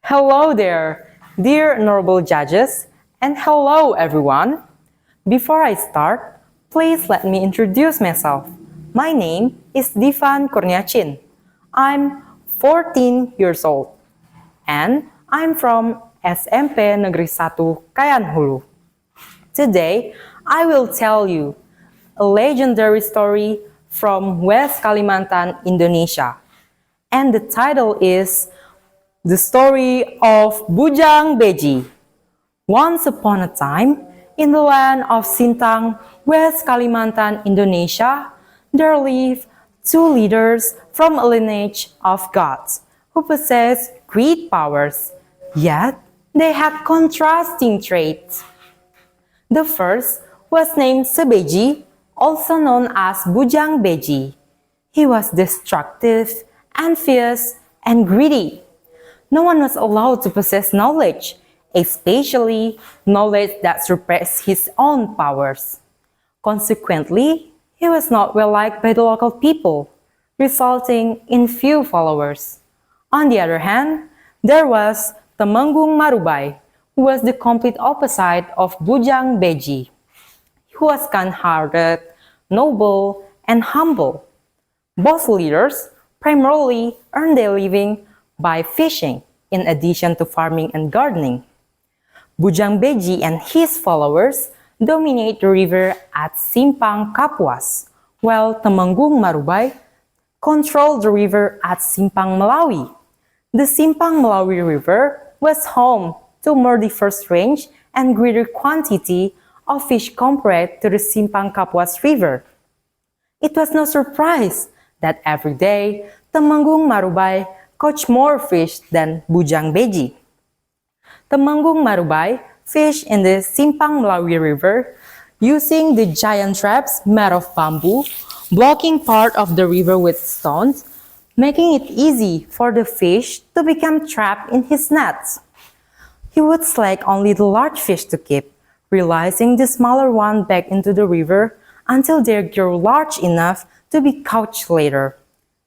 Hello there, dear honorable judges, and hello everyone. Before I start, please let me introduce myself. My name is Dyfan Kurnia. I'm 14 years old, and I'm from SMPN Negeri 1 Kayan, Hulu. Today, I will tell you a legendary story from West Kalimantan, Indonesia. And the title is The Story of Bujang Beji. Once upon a time, in the land of Sintang, West Kalimantan, Indonesia, there lived two leaders from a lineage of gods who possessed great powers, yet they had contrasting traits. The first was named Beji, also known as Bujang Beji. He was destructive, envious, and greedy. No one was allowed to possess knowledge, especially knowledge that surpassed his own powers. Consequently, he was not well liked by the local people, resulting in few followers. On the other hand, there was Temenggung Marubai, who was the complete opposite of Bujang Beji. He was kind-hearted, noble, and humble. Both leaders primarily earned their living by fishing, in addition to farming and gardening. Bujang Beji and his followers dominate the river at Simpang Kapuas, while Temenggung Marubai controlled the river at Simpang Melawi. The Simpang Melawi River was home to more diverse range and greater quantity of fish compared to the Simpang Kapuas River. It was no surprise that every day Temenggung Marubai caught more fish than Bujang Beji. Temenggung Marubai fished in the Simpang Melawi River using the giant traps made of bamboo, blocking part of the river with stones, making it easy for the fish to become trapped in his nets. He would select only the large fish to keep, releasing the smaller one back into the river until they grow large enough to be caught later.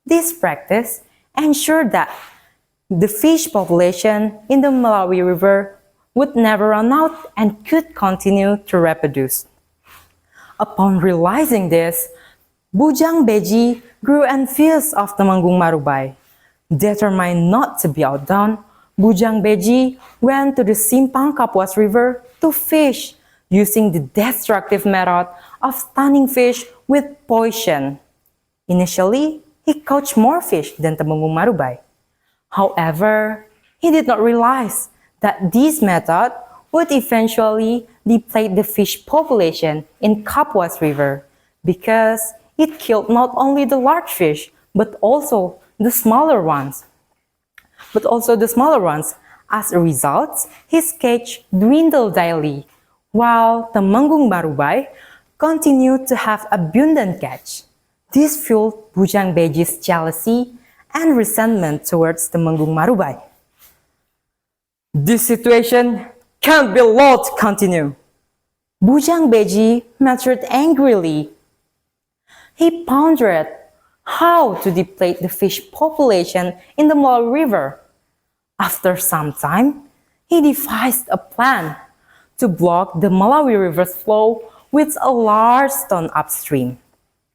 This practice ensured that the fish population in the Melawi River would never run out and could continue to reproduce. Upon realizing this, Bujang Beji grew envious of Temenggung Marubai. Determined not to be outdone, Bujang Beji went to the Simpang Kapuas River to fish, using the destructive method of stunning fish with poison. Initially, he caught more fish than Temenggung Marubai. However, he did not realize that this method would eventually deplete the fish population in Kapuas River because it killed not only the large fish but also the smaller ones. As a result, his catch dwindled daily, while Temenggung Marubai continued to have abundant catch. This fueled Bujang Beji's jealousy and resentment towards Temenggung Marubai. This situation can't be allowed to continue. Bujang Beji muttered angrily. He pondered how to deplete the fish population in the Melawi River. After some time, he devised a plan to block the Melawi River's flow with a large stone upstream,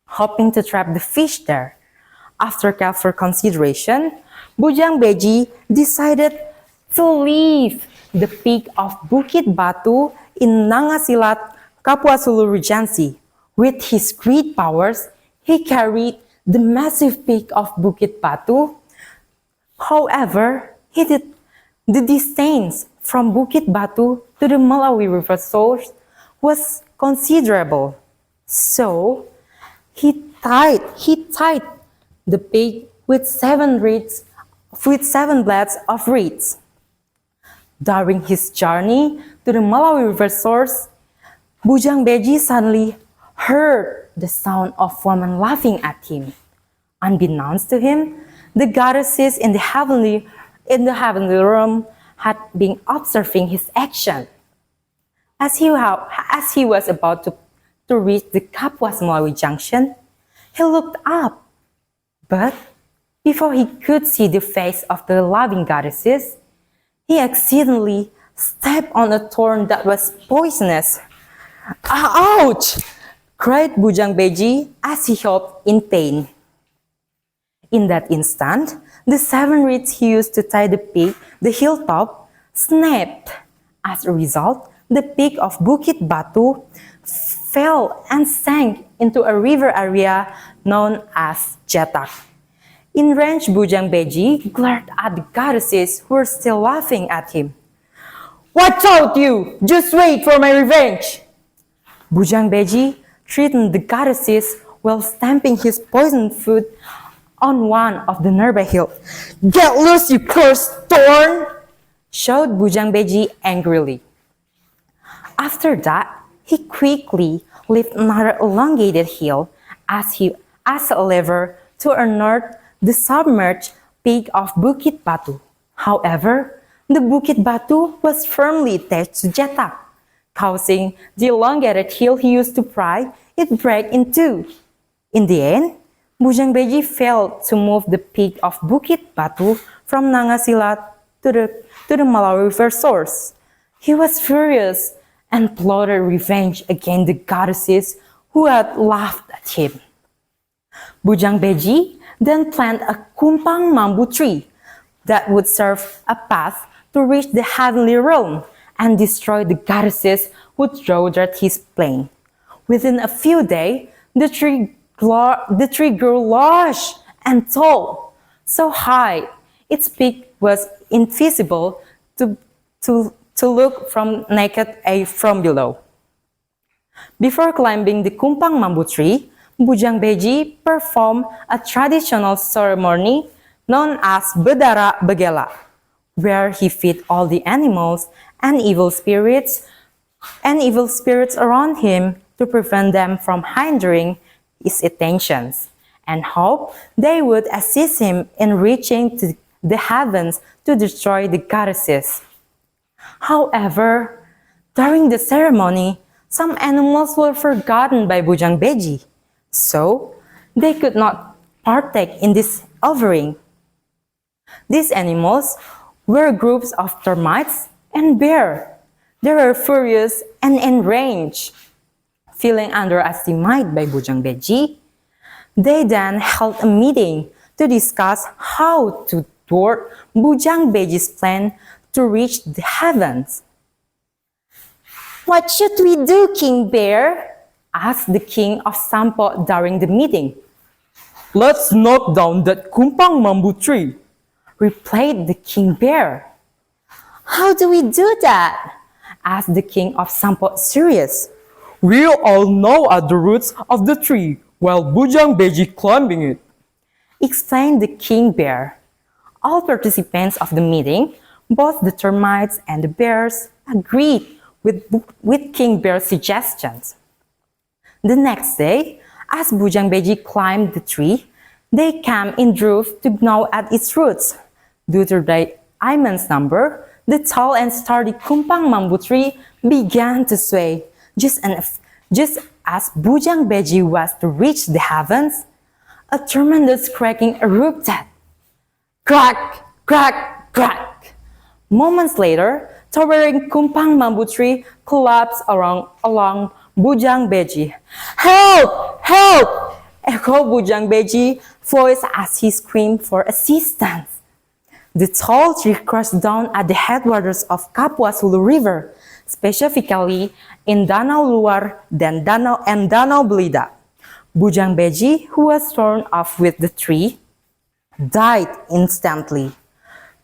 hoping to trap the fish there. After careful consideration, Bujang Beji decided to leave the peak of Bukit Batu in Nangasilat, Kapuas Hulu Regency. With his great powers, he carried the massive peak of Bukit Batu. However, the distance from Bukit Batu to the Melawi River source was considerable. So, he tied the peak with seven blades of reeds. During his journey to the Melawi River source, Bujang Beji suddenly heard the sound of women laughing at him. Unbeknownst to him, the goddesses in the heavenly realm had been observing his action. As he was about to reach the Kapuas Melawi Junction, he looked up. But before he could see the face of the loving goddesses, He accidentally stepped on a thorn that was poisonous. Ouch! Cried Bujang Beji as he yelped in pain. In that instant, the 7 reeds he used to tie the pig, the hilltop, snapped. As a result, the pig of Bukit Batu fell and sank into a river area known as Jetak. Enraged Bujang Beji glared at the goddesses who were still laughing at him. "Watch out you! Just wait for my revenge!" Bujang Beji threatened the goddesses while stamping his poisoned foot on one of the nearby hills. "Get loose, you cursed thorn!" shouted Bujang Beji angrily. After that, he quickly lifted another elongated hill as a lever to unearth the submerged peak of Bukit Batu. However, the Bukit Batu was firmly attached to Jetak, causing the elongated hill he used to pry it break in two. In the end, Bujang Beji failed to move the peak of Bukit Batu from Nangasilat to the Malawi River source. He was furious and plotted revenge against the goddesses who had laughed at him. Bujang Beji then planted a kumpang mambu tree that would serve a path to reach the heavenly realm and destroy the goddesses who rode at his plane. Within a few days, the tree grew large and tall, so high its peak was invisible to look from naked eye from below. Before climbing the kumpang mambu tree, Bujang Beji performed a traditional ceremony known as Bedara Begela, where he fed all the animals and evil spirits around him to prevent them from hindering his intentions, and hope they would assist him in reaching to the heavens to destroy the goddesses. However, during the ceremony, some animals were forgotten by Bujang Beji, so they could not partake in this offering. These animals were groups of termites and bears. They were furious and enraged. Feeling underestimated by Bujang Beji, they then held a meeting to discuss how to thwart Bujang Beji's plan to reach the heavens. "What should we do, King Bear?" asked the king of Sampo during the meeting. "Let's knock down that kumpang mambu tree," replied the king bear. "How do we do that?" asked the king of Sampo serious. "We'll all gnaw at the roots of the tree while Bujang Beji climbing it," explained the king bear. All participants of the meeting, both the termites and the bears, agreed with King Bear's suggestions. The next day, as Bujang Beji climbed the tree, they came in droves to gnaw at its roots. Due to their immense number, the tall and sturdy kumpang mambu tree began to sway. Just as Bujang Beji was to reach the heavens, a tremendous cracking erupted. Crack, crack, crack. Moments later, towering kumpang mambu tree collapsed along Bujang Beji. "Help! Help!" echoed Bujang Beji voice as he screamed for assistance. The tall tree crashed down at the headwaters of Kapuas Hulu River, specifically in Danau Luar and Danau Belida. Bujang Beji, who was torn off with the tree, died instantly.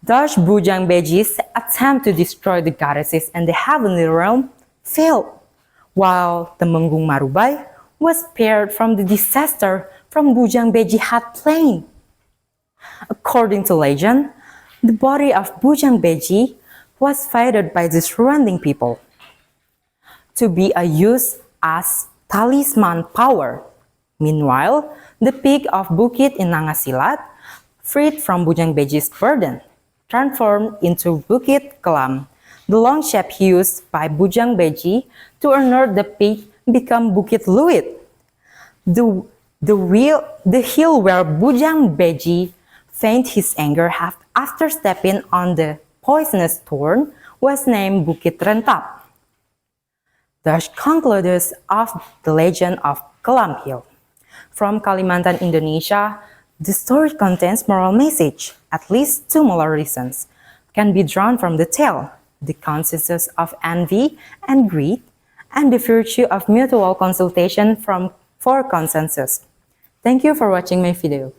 Thus, Bujang Beji's attempt to destroy the goddesses and the heavenly realm failed, while the Menggung Marubai was spared from the disaster from Bujang Beji had planned. According to legend, the body of Bujang Beji was fated by the surrounding people to be used as talisman power. Meanwhile, the peak of Bukit in Nangasilat, freed from Bujang Beji's burden, transformed into Bukit Kelam. The long shape used by Bujang Beji to unearth the peak became Bukit Luit. The hill where Bujang Beji feigned his anger after stepping on the poisonous thorn was named Bukit Rentap. The concluders of the legend of Kelam Hill. From Kalimantan, Indonesia, the story contains moral message. At least two moral reasons can be drawn from the tale: the consequences of envy and greed, and the virtue of mutual consultation from for consensus. Thank you for watching my video.